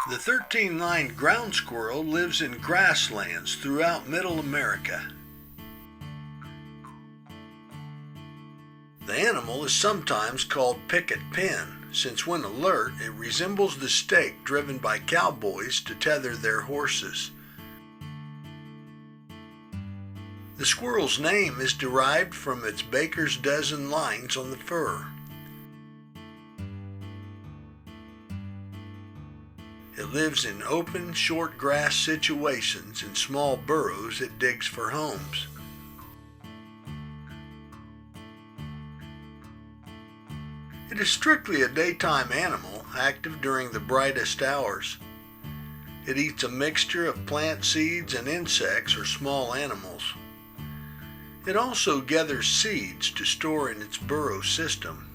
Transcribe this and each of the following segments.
The 13-lined ground squirrel lives in grasslands throughout Middle America. The animal is sometimes called picket pin, since when alert it resembles the stake driven by cowboys to tether their horses. The squirrel's name is derived from its baker's dozen lines on the fur. It lives in open, short grass situations in small burrows it digs for homes. It is strictly a daytime animal, active during the brightest hours. It eats a mixture of plant seeds and insects or small animals. It also gathers seeds to store in its burrow system.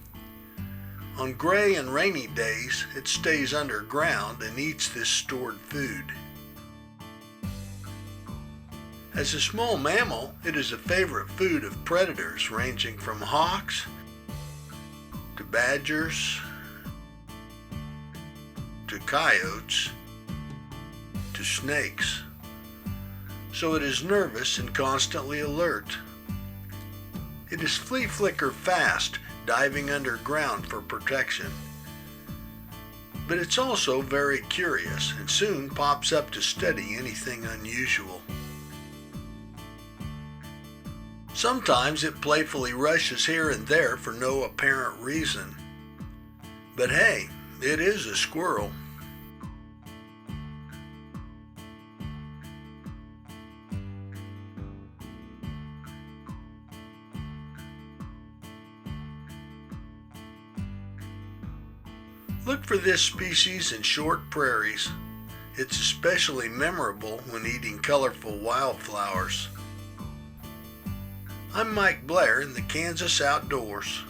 On gray and rainy days, it stays underground and eats this stored food. As a small mammal, it is a favorite food of predators ranging from hawks to badgers to coyotes to snakes. So it is nervous and constantly alert. It is flea flicker fast, diving underground for protection. But it's also very curious and soon pops up to study anything unusual. Sometimes it playfully rushes here and there for no apparent reason. But hey, it is a squirrel. Look for this species in short prairies. It's especially memorable when eating colorful wildflowers. I'm Mike Blair in the Kansas Outdoors.